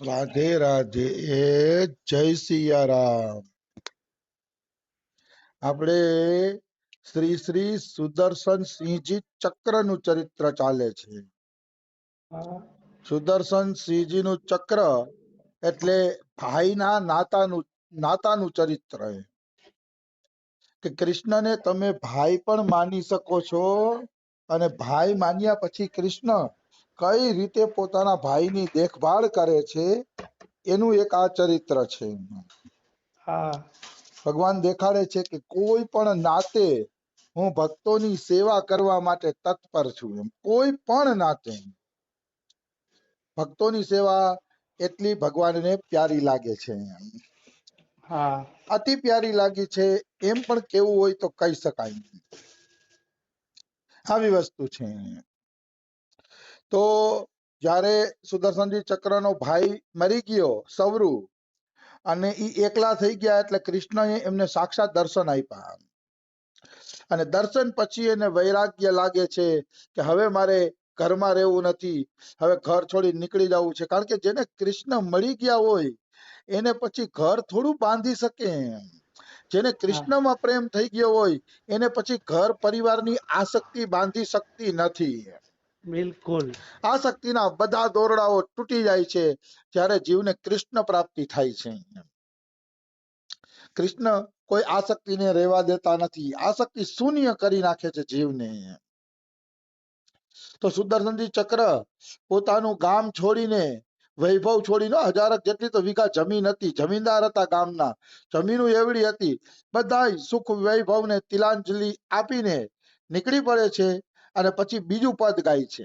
રાધે રાધે, જય સિયારામ. આપણે શ્રી શ્રી સુદર્શન સિંહજી ચક્ર નું ચરિત્ર ચાલે છે. સુદર્શન સિંહજી નું ચક્ર એટલે ભાઈના નાતાનું ચરિત્ર કે કૃષ્ણને તમે ભાઈ પણ માની શકો છો, અને ભાઈ માન્યા પછી કૃષ્ણ કઈ રીતે પોતાના ભાઈની દેખભાળ કરે છે એનું એક આ ચરિત્ર છે. ભગવાન દેખાડે છે કે કોઈ પણ નાતે હું ભક્તોની સેવા કરવા માટે તત્પર છું. એમ કોઈ પણ નાતે ભક્તોની સેવા એટલી ભગવાનને પ્યારી લાગે છે. અતિ પ્યારી લાગી છે એમ પણ કેવું હોય તો કહી શકાય. આવી વસ્તુ છે. તો જ્યારે સુદર્શનજી ચક્રનો ભાઈ મરી ગયો સવરુ, અને ઈ એકલા થઈ ગયા એટલે કૃષ્ણએ એમને સાક્ષાત દર્શન આપ્યા. અને દર્શન પછી એને વૈરાગ્ય લાગે છે કે હવે મારે ઘરમાં રહેવું નથી, હવે ઘર છોડી નીકળી જવું છે. કારણ કે જેને કૃષ્ણ મળી ગયા હોય એને પછી ઘર થોડું બાંધી શકે. જેને કૃષ્ણમાં પ્રેમ થઈ ગયો હોય એને પછી ઘર પરિવારની આસક્તિ બાંધી શકતી નથી. બિલકુલ આસક્તિના બધા દોરડાઓ તૂટી જાય છે જ્યારે જીવને કૃષ્ણ પ્રાપ્તિ થાય છે. કૃષ્ણ કોઈ આસક્તિને રહેવા દેતા નથી, આસક્તિ શૂન્ય કરી નાખે છે જીવને. તો સુદર્શનજી ચક્ર પોતાનું ગામ છોડીને, વૈભવ છોડીને, 1000 જેટલી તો વીઘા જમીન હતી, જમીનદાર હતા ગામના, જમીનો એવડી હતી, બધા સુખ વૈભવ ને તિલાંજલિ આપીને નીકળી પડે છે. અને પછી બીજું પદ ગાય છે.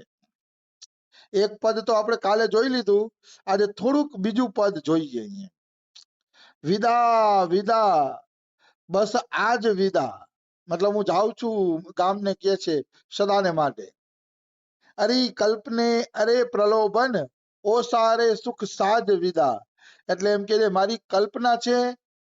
એક પદ તો આપણે કાલે જોઈ લીધું, આજે થોડુંક બીજું પદ જોઈએ. વિદા વિદા, બસ આજ વિદા, મતલબ હું જાઉં છું ગામને કે છે સદાને માટે. અરે કલ્પને અરે પ્રલોભન, ઓ સારે સુખ સાજ વિદા. એટલે એમ કે મારી કલ્પના છે,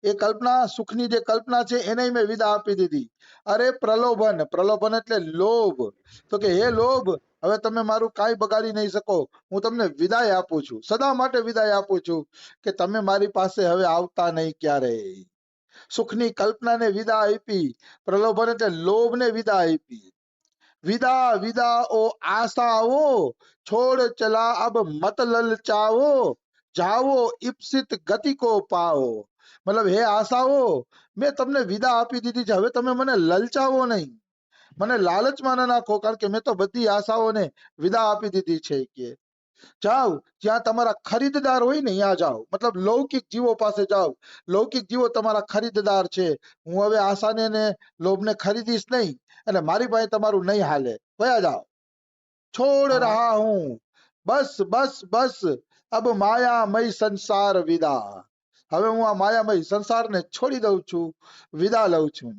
એ કલ્પના સુખની જે કલ્પના છે એને મેં વિદા આપી દીધી. અરે પ્રલોભન, પ્રલોભન એટલે લોભ. તો કે હે લોભ, હવે તમે મારું કાંઈ બગાડી નહીં શકો, હું તમને વિદાય આપું છું, સદા માટે વિદાય આપું છું કે તમે મારી પાસે હવે આવતા નહીં ક્યારેય. સુખની કલ્પનાને વિદા આપી, પ્રલોભન એટલે લોભને વિદા આપી. વિદા વિદા ઓ આશાઓ, છોડ ચલા અબ મત લલચાઓ, જાઓ ઈપ્સિત ગતિ કો પાઓ. મતલબ હે આશાઓ, મેં તમને વિદા આપી દીધી છે, હવે તમે મને લલચાવો નહીં, મને લાલચમાં ન નાખો, કારણ કે મેં તો બધી આશાઓને વિદા આપી દીધી છે. કે જાઓ જ્યાં તમારા ખરીદદાર હોય ને ત્યાં જાઓ, મતલબ લૌકિક જીવો પાસે જાઓ, લૌકિક જીવો તમારા ખરીદદાર છે. હું હવે આશાને ને લોભને ખરીદીશ નહીં, અને મારી પાસે તમારું નહીં હાલે, વયા જાઓ. છોડ રહા હું, બસ બસ બસ, અબ માયામય સંસાર વિદા. હવે હું આ માયામય સંસારને છોડી દઉં છું, વિદા લઉં છું.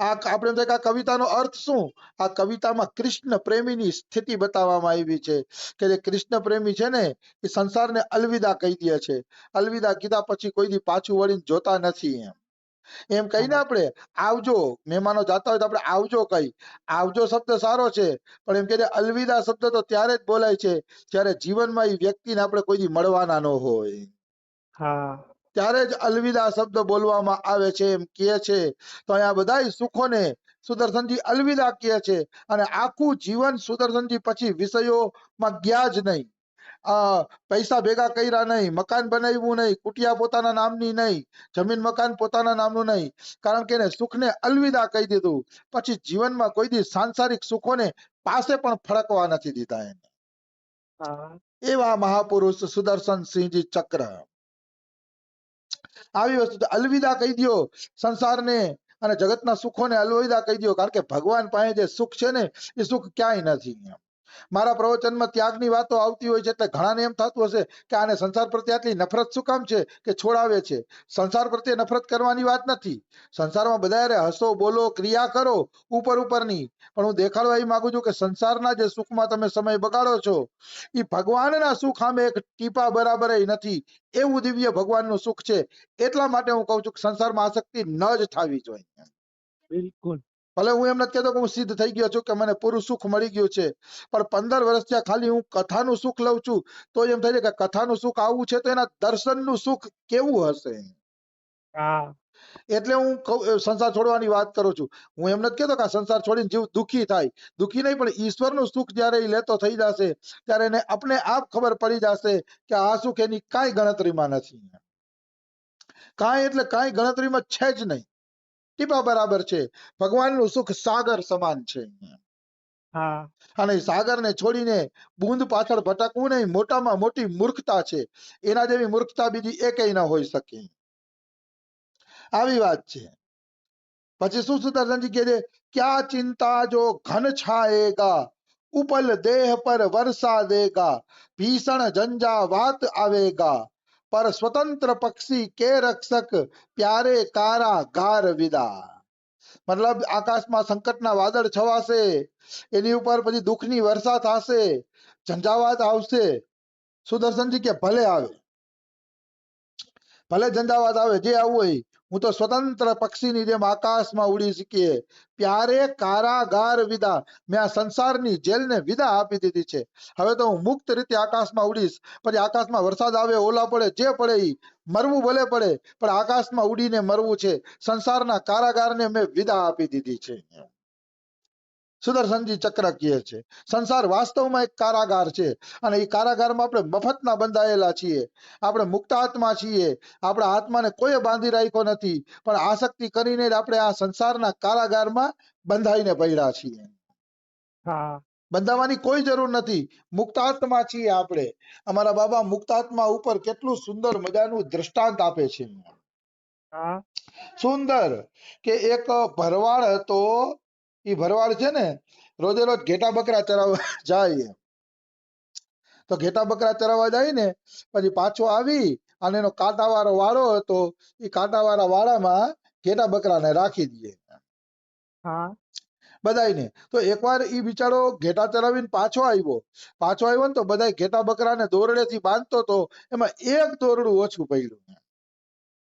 આ આપણે આ કવિતાનો અર્થ શું? આ કવિતામાં કૃષ્ણ પ્રેમીની સ્થિતિ બતાવવામાં આવી છે કે જે કૃષ્ણ પ્રેમી છે ને એ સંસારને અલવિદા કહી દે છે. અલવિદા કીધા પછી કોઈ દી પાછું વળીને જોતા નથી. એમ કહીને આપણે આવજો, મહેમાનો જાતા હોય તો આપણે આવજો કહી. આવજો શબ્દ સારો છે, પણ એમ કે અલવિદા શબ્દ તો ત્યારે જ બોલાય છે જ્યારે જીવનમાં એ વ્યક્તિને આપણે કોઈ દી મળવાના ન હોય, ત્યારે જ અલવિદા શબ્દ બોલવામાં આવે છે. એમ કહે છે તો અહીંયા બધા સુખોને સુદર્શનજી અલવિદા કહે છે. અને આખું જીવન સુદર્શનજી પછી વિષયોમાં ગયા જ નહીં, પૈસા ભેગા કર્યા નહીં, મકાન બનાવ્યું નહીં, કુટિયા પોતાના નામની નહીં, જમીન મકાન પોતાના નામનું નહીં, કારણ કે એને સુખને અલવિદા કહી દીધું. પછી જીવનમાં કોઈ દી સાંસારિક સુખોને પાસે પણ ફળકવા નથી દીધા એને. એવા મહાપુરુષ સુદર્શન સિંહજી ચક્ર. આવી વસ્તુ અલવિદા કહી દો સંસારને અને જગતના સુખોને, અલવિદા કહી દો, કારણ કે ભગવાન પાસે જે સુખ છે ને એ સુખ ક્યાંય નથી. મારા પ્રવચનમાં ત્યાગની વાતો આવતી હોય છે એટલે ઘણાને એમ થતું હશે કે આને સંસાર પ્રત્યે આટલી નફરત શું કામ છે કે છોડાવે છે. સંસાર પ્રત્યે નફરત કરવાની વાત નથી. સંસારમાં બધા હસો બોલો ક્રિયા કરો ઉપર ઉપરની, પણ હું દેખાડવા એ માંગુ છું કે સંસારના જે સુખમાં તમે સમય બગાડો છો એ ભગવાનના સુખ સામે એક ટીપા બરાબર નથી. એવું દિવ્ય ભગવાનનું સુખ છે. એટલા માટે હું કહું છું કે સંસારમાં આસક્તિ ન જ થવી જોઈએ. બિલકુલ. ભલે હું એમ નથી કહેતો કે હું સિદ્ધ થઈ ગયો છું કે મને પૂરું સુખ મળી ગયું છે, પણ 15 વર્ષ થયા ખાલી હું કથાનું સુખ લઉં છું તો એમ થાય છે કે કથાનું સુખ આવું છે તો એના દર્શનનું સુખ કેવું હશે. હા એટલે હું સંસાર છોડવાની વાત કરું છું. હું એમ નથી કહેતો કે આ સંસાર છોડીને જીવ દુઃખી થાય, દુઃખી નહીં, પણ ઈશ્વરનું સુખ જ્યારે એ લેતો થઈ જશે ત્યારે એને આપણે આપ ખબર પડી જશે કે આ સુખ એની કાંઈ ગણતરીમાં નથી. કાંઈ એટલે કાંઈ ગણતરીમાં છે જ નહીં, ટીપા બરાબર છે. ભગવાનનું સુખ સાગર સમાન છે. હા અને સાગરને છોડીને બૂંદ પાછળ ભટકવું નહીં, મોટામાં મોટી મૂર્ખતા છે. એના જેવી મૂર્ખતા બીજી એકેય ન હોઈ શકે. આવી વાત છે. પછી શું સુદર્શનજી કહે છે, ક્યા ચિંતા જો ઘન છાએગા, ઉપલ દેહ પર વર્ષા દેગા, ભીષણ ઝંઝાવાત આવેગા, પર સ્વતંત્ર પક્ષી કે રક્ષક, પ્યારે કારા ગાર વિદા. મતલબ આકાશમાં સંકટના વાદળ છવાશે, એની ઉપર પછી દુઃખની વર્ષા થશે, ઝંઝાવાત આવશે. સુદર્શનજી કે ભલે આવે, ભલે ઝંઝાવાત આવે, જે આવવું હોય, હું તો સ્વતંત્ર પક્ષીની જેમ આકાશમાં ઉડી શકીએ. પ્યારે કારાગાર વિદા, મેં આ સંસારની જેલને વિદા આપી દીધી છે. હવે તો હું મુક્ત રીતે આકાશમાં ઉડીશ. પછી આકાશમાં વરસાદ આવે, ઓલા પડે, જે પડે ઈ, મરવું ભલે પડે, પણ આકાશમાં ઉડીને મરવું છે. સંસારના કારાગારને મેં વિદા આપી દીધી છે. સુદર્શનજી ચક્ર કહે છે સંસાર વાસ્તવમાં એક કારાગાર છે, અને એ કારાગારમાં આપણે મફતના બંધાયેલા છીએ. આપણે મુક્ત આત્મા છીએ. આપણા આત્માને કોઈ બાંધી રાખ્યો નથી, પણ આસક્તિ કરીને જ આપણે આ સંસારના કારાગારમાં બંધાઈને પડ્યા છીએ. હા બંધાવાની કોઈ જરૂર નથી, મુક્ત આત્મા છીએ આપણે. અમારા બાબા મુક્ત આત્મા ઉપર કેટલું સુંદર મજાનું દ્રષ્ટાંત આપે છે. હા સુંદર કે એક ભરવાડ હતો. એ ભરવાડ છે ને રોજે રોજ ઘેટા બકરા ચરાવવા જાય. તો ઘેટા બકરા ચરાવવા જાય ને પછી પાછો આવી અને એનો કાંટાવાળો વાળો હતો. એ કાંટાવાળા વાળામાં ઘેટા બકરાને રાખી દે હા બધાયને. તો એકવાર ઈ બિચારો ઘેટા ચરાવીને પાછો આવ્યો ને તો બધા ઘેટા બકરાને દોરડેથી બાંધતો તો એમાં એક દોરડું ઓછું પડ્યું.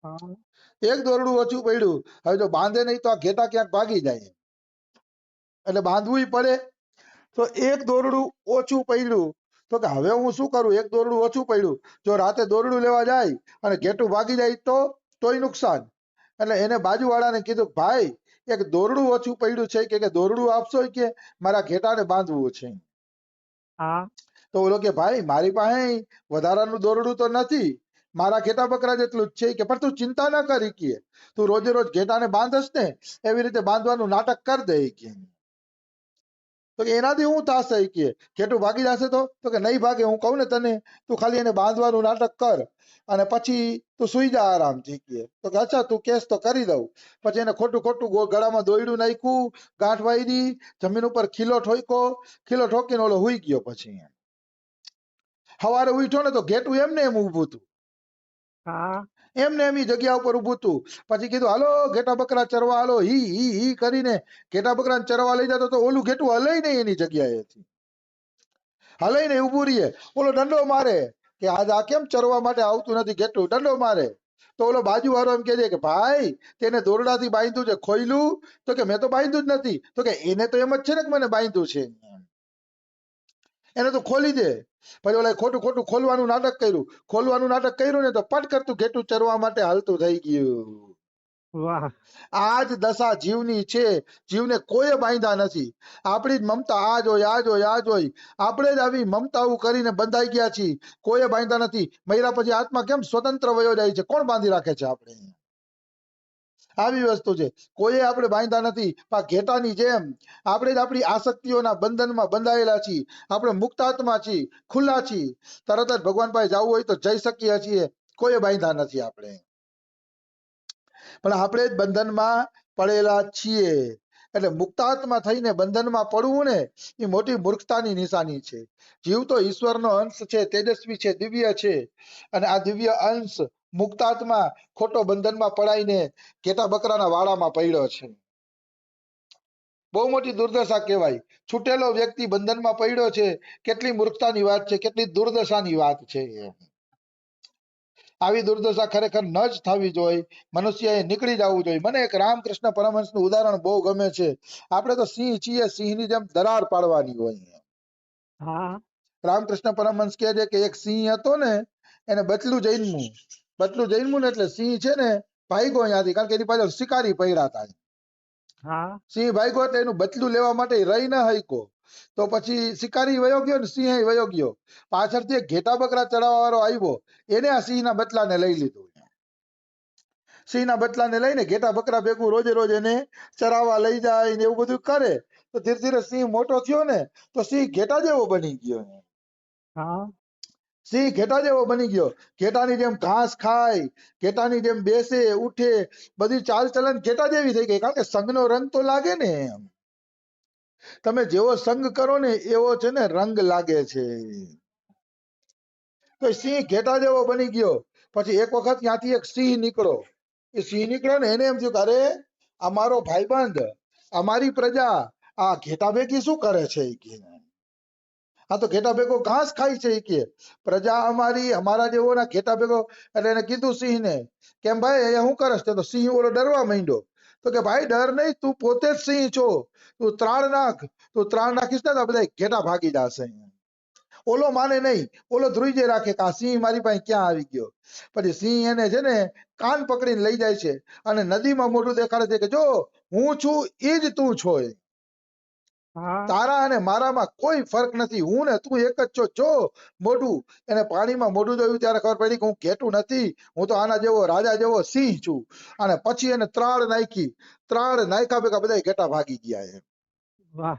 હા એક દોરડું ઓછું પડ્યું. હવે જો બાંધે નહીં તો આ ઘેટા ક્યાંક ભાગી જાય, એટલે બાંધવું પડે. તો એક દોરડું ઓછું પડ્યું. તો કે હવે હું શું કરું, એક દોરડું ઓછું પડ્યું, જો રાતે દોરડું લેવા જાય અને ઘેટું ભાગી જાય તો તોય નુકસાન. એટલે એને બાજુવાળાને કીધું, ભાઈ એક દોરડું ઓછું પડ્યું છે કે દોરડું આપશો કે મારા ઘેટાને બાંધવું છે. હા તો ઓલો કે ભાઈ મારી પાસે વધારાનું દોરડું તો નથી, મારા ઘેટા બકરા જેટલું જ છે કે પણ તું ચિંતા ન કરી કે તું રોજે રોજ ઘેટાને બાંધસ ને એવી રીતે બાંધવાનું નાટક કરી દે કે. તો કે એનાથી શું થશે કે ઘેટું ભાગી જશે તો કે નહીં ભાગે, હું કહું ને તને, તું ખાલી એને બાંધવાનું નાટક કર અને પછી તું સુઈ જા આરામથી કે. તો કે અચ્છા તું કેસ તો કરી દઉં. પછી એને ખોટું ખોટું ગળામાં દોયડું નાખ્યું, ગાંઠ વાયરી, જમીન ઉપર ખીલો ઠોક્યો, ખીલો ઠોકીને ઓલો હુઈ ગયો. પછી સવારે ઉઠ્યો ને તો ઘેટું એમને એમ ઊભું હતું, હા એમને એમ ઈ જગ્યા ઉપર ઊભું હતું. પછી કીધું હાલો ઘેટા બકરા ચરવા હાલો, હી કરીને ઘેટા બકરા ચરવા લઈ જતો તો ઓલું ઘેટું હલે નહીં એની જગ્યાએથી, હલે નહીં, ઊભું રહીએ. ઓલો દંડો મારે કે આજ આ કેમ ચરવા માટે આવતું નથી ઘેટું, દંડો મારે. તો ઓલો બાજુ વાળો એમ કહે છે કે ભાઈ તેને દોરડાથી બાંધ્યું છે, ખોયલું? તો કે મેં તો બાંધ્યું જ નથી. તો કે એને તો એમ જ છે ને કે મને બાંધ્યું છે, એને તો ખોલી દે. પછી ઓલા ખોટું ખોટું ખોલવાનું નાટક કર્યું ને તો પટ કરતું ઘેટું ચરવા માટે હાલતું થઈ ગયું. વાહ આ જ દશા જીવની છે. જીવને કોઈ બાંધ્યા નથી. આપણી જ મમતા આ જ હોય, આ જ હોય, આ જ હોય. આપણે જ આવી મમતાઓ કરીને બંધાઈ ગયા છીએ, કોઈ બાંધ્યા નથી. મર્યા પછી આત્મા કેમ સ્વતંત્ર વયો જાય છે, કોણ બાંધી રાખે છે આપણે? આવી વસ્તુ છે, કોઈ આપણે બાંધ્યા નથી. ઘેટાની જેમ આપણે જ આપણી આસક્તિઓના બંધનમાં બંધાયેલા છીએ. આપણે મુક્ત આત્મા છીએ, ખુલ્લા છીએ. તરત જ ભગવાન પાસે જવું હોય તો જઈ શકીએ છીએ, કોઈ બાંધ્યા નથી આપણે. પણ આપણે જ બંધનમાં પડેલા છીએ. એટલે મુક્તાત્મા થઈને બંધનમાં પડવું ને એ મોટી મૂર્ખતાની નિશાની છે. જીવ તો ઈશ્વરનો અંશ છે, તેજસ્વી છે, દિવ્ય છે. અને આ દિવ્ય અંશ મુક્તાત્મા ખોટો બંધનમાં પડાઈને ઘેટા બકરાના વાડામાં પડ્યો છે. બહુ મોટી દુર્દશા કહેવાય. છૂટેલો વ્યક્તિ બંધનમાં પડ્યો છે, કેટલી મૂર્ખતાની વાત છે, કેટલી દુર્દશાની વાત છે. આવી દુર્દશા ખરેખર ન જ થવી જોઈએ. મનુષ્યએ નીકળી જવું જોઈએ. મને એક રામકૃષ્ણ પરમહંસનું ઉદાહરણ બહુ ગમે છે. આપણે તો સિંહ છીએ, સિંહની જેમ દરાર પાડવાની હોય. હા રામકૃષ્ણ પરમહંસ કહે છે કે એક સિંહ હતો ને, એને બચલું જન્મ્યું ને એટલે સિંહ છે ને ભાગ્યો અહીંયાથી, કારણ કે એની પાછળ શિકારી પડ્યા હતા. હા સિંહ ભાગ્યો એટલે એનું બચલું લેવા માટે રહી ન હક્યો. તો પછી શિકારી વયો ગયો ને સિંહ વયો ગયો. પાછળથી એક ઘેટા બકરા ચડાવવા વાળો આવ્યો, એને આ સિંહના બચલાને લઈ લીધું. સિંહના બચલાને લઈને ઘેટા બકરા ભેગું રોજે રોજ એને ચરાવવા લઈ જાય ને એવું બધું કરે. તો ધીરે ધીરે સિંહ મોટો થયો ને તો સિંહ ઘેટા જેવો બની ગયો. હા સિંહ ઘેટા જેવો બની ગયો. ઘેટાની જેમ ઘાસ ખાય, ઘેટાની જેમ બેસે ઉઠે, બધી ચાલ ચલન ઘેટા જેવી થઈ ગઈ. કારણ કે સંઘનો રંગ તો લાગે ને. તમે જેવો સંગ કરો ને એવો છે ને રંગ લાગે છે. તો સિંહ ઘેટા જેવો બની ગયો. પછી એક વખત ત્યાંથી એક સિંહ નીકળ્યો. એ સિંહ નીકળ્યો ને એને એમ થયું કે અરે અમારો ભાઈબંધ, અમારી પ્રજા આ ઘેટા ભેગી શું કરે છે. આ તો ઘેટા ભેગો ઘાસ ખાય છે. કે પ્રજા અમારી, અમારા જેવો ના ઘેટા ભેગો. એટલે એને કીધું સિંહ ને, કેમ ભાઈ અહીંયા શું કરે છે. તો સિંહ ઓલો ડરવા માંડ્યો. તો કે ભાઈ ડર નહીં, તું પોતે જ સિંહ છો, તું ત્રાણ નાખ. તું ત્રાણ નાખીશ ને તો બધા ઘેટા ભાગી જશે. ઓલો માને નહીં, ઓલો ધ્રુજે રાખે કે આ સિંહ મારી પાસે ક્યાં આવી ગયો. પછી સિંહ એને છે ને કાન પકડીને લઈ જાય છે અને નદીમાં મોઢું દેખાડે છે કે જો હું છું એ જ તું છો. હા તારા અને મારામાં કોઈ ફરક નથી. હું ને તું એક જ છો. જો મોઢું, એને પાણીમાં મોઢું જોયું ત્યારે ખબર પડી કે હું ઘેટું નથી, હું તો આના જેવો રાજા જેવો સિંહ છું. અને પછી એને ત્રાળ નાખી. ત્રાળ નાખ્યા ભેગા બધા ઘેટા ભાગી ગયા. વાહ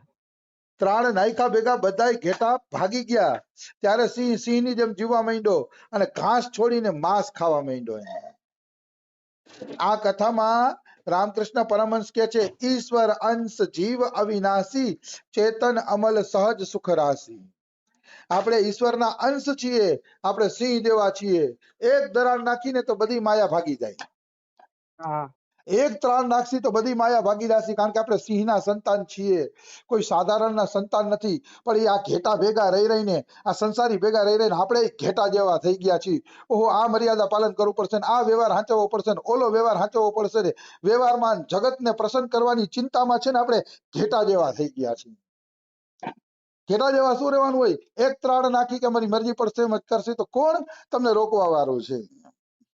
ત્રાણ નાયકા ભેગા બધા ઘેટા ભાગી ગયા. ત્યારે સિંહ સિંહની જેમ જીવવા માંડ્યો અને ઘાસ છોડીને માંસ ખાવા માંડ્યો. આ કથામાં રામકૃષ્ણ પરમહંસ કે છે ઈશ્વર અંશ જીવ અવિનાશી, ચેતન અમલ સહજ સુખ રાશી. આપણે ઈશ્વરના અંશ છીએ, આપણે સિંહ જેવા છીએ. એક દરાર નાખીને તો બધી માયા ભાગી જાય. હા એક ત્રાણ નાખશી તો બધી માયા ભાગી જશે. કારણ કે આપણે સિંહના સંતાન છીએ, કોઈ સાધારણના સંતાન નથી. પણ એ આ ઘેટા ભેગા રહી રહીને, આ સંસારી ભેગા રહી રહીને આપણે ઘેટા જેવા થઈ ગયા છીએ. ઓહો, આ મર્યાદા પાલન કરવું પડશે ને આ વ્યવહાર સાચવવો પડશે ને ઓલો વ્યવહાર સાચવવો પડશે ને. વ્યવહારમાં જગતને પ્રસન્ન કરવાની ચિંતામાં છે ને આપણે ઘેટા જેવા થઈ ગયા છીએ. ઘેટા જેવા શું રહેવાનું હોય? એક ત્રાણ નાખી કે મારી મરજી પડશે એમ જ કરશે તો કોણ તમને રોકવા વાળું છે?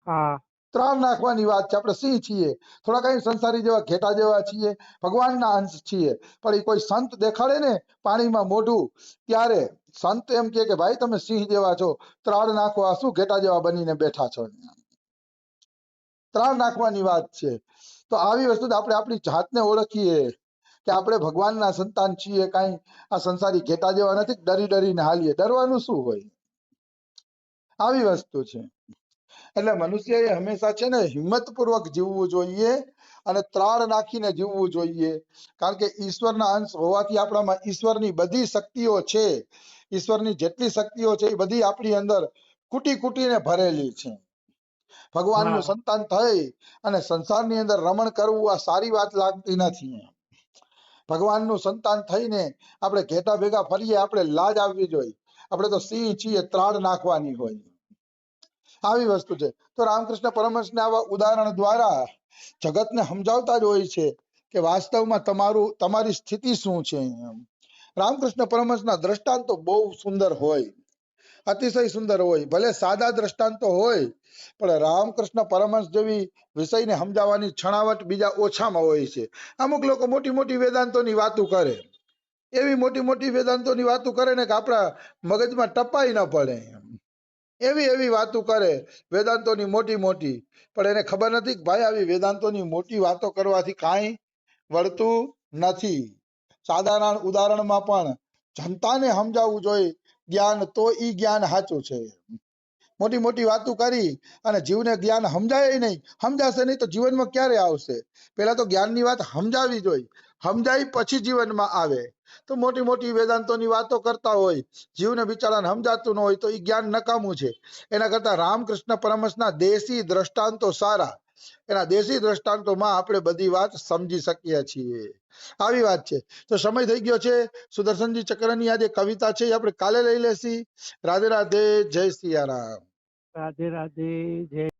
હા ત્રાણ નાખવાની વાત છે. આપણે સિંહ છીએ, થોડા કઈ સંસારી જેવા ઘેટા જેવા છીએ, ભગવાનના અંશ છીએ. પણ એ કોઈ સંત દેખાડે ને પાણીમાં મોઢું, ત્યારે સંત એમ કે ભાઈ તમે સિંહ જેવા છો, ત્રાણ નાખો, આ શું ઘેટા જેવા બનીને બેઠા છો. ત્રાણ નાખવાની વાત છે. તો આવી વસ્તુ આપણે આપણી જાતને ઓળખીએ કે આપણે ભગવાનના સંતાન છીએ. કાંઈ આ સંસારી ઘેટા જેવા નથી ડરી ડરીને હાલીએ. ડરવાનું શું હોય? આવી વસ્તુ છે. એટલે મનુષ્યએ હંમેશા છે ને હિંમતપૂર્વક જીવવું જોઈએ અને ત્રાણ નાખીને જીવવું જોઈએ. કારણ કે ઈશ્વરના અંશ હોવાથી આપણામાં ઈશ્વરની બધી શક્તિઓ છે. ઈશ્વરની જેટલી શક્તિઓ છે એ બધી આપણી અંદર કૂટી કૂટીને ભરેલી છે. ભગવાનનું વાહ સંતાન થઈ અને સંસારની અંદર રમણ કરવું આ સારી વાત લાગતી નથી. ભગવાનનું સંતાન થઈને આપણે ઘેટા ભેગા ફરીએ, આપણે લાજ આવવી જોઈએ. આપણે તો સિંહ છીએ, ત્રાણ નાખવાની હોય. આવી વસ્તુ છે. તો રામકૃષ્ણ પરમહંસને આવા ઉદાહરણ દ્વારા જગતને સમજાવતા જ હોય છે કે વાસ્તવમાં તમારી સ્થિતિ શું છે. રામકૃષ્ણ પરમહંસના દ્રષ્ટાંતો બહુ સુંદર હોય, અતિશય સુંદર હોય. ભલે સાદા દ્રષ્ટાંતો હોય પણ રામકૃષ્ણ પરમહંસ જેવી વિષયને સમજાવવાની છણાવટ બીજા ઓછામાં હોય છે. અમુક લોકો મોટી મોટી વેદાંતોની વાતો કરે, એવી મોટી મોટી વેદાંતોની વાતો કરે ને કે આપણા મગજમાં ટપાઈ ન પડે. એવી એવી વાતો કરે વેદાંતોની મોટી મોટી, પણ એને ખબર નથી કે ભાઈ આવી વેદાંતોની મોટી વાતો કરવાથી કાંઈ વળતું નથી. સાધારણ ઉદાહરણમાં પણ જનતાને સમજાવવું જોઈએ જ્ઞાન, તો ઈ જ્ઞાન સાચું છે. મોટી મોટી વાતો કરી અને જીવને જ્ઞાન સમજાય નહીં, સમજાશે નહીં તો જીવનમાં ક્યારે આવશે? પેલા તો જ્ઞાનની વાત સમજાવવી જોઈએ, સમજાય પછી જીવનમાં આવે. તો મોટી મોટી વેદાંતોની વાતો કરતા હોય, જીવને બિચારાને સમજાતું ન હોય તો એ જ્ઞાન નકામું છે. એના કરતા રામકૃષ્ણ પરમહંસના દેશી દ્રષ્ટાંતો સારા. એના દેશી દ્રષ્ટાંતોમાં આપણે બધી વાત સમજી શકીએ છીએ. આવી વાત છે. તો સમય થઈ ગયો છે. સુદર્શનજી ચક્રની આ જે કવિતા છે એ આપણે કાલે લઈ લેશી. રાધે રાધે, જય સિયારામ. રાધે રાધે. જય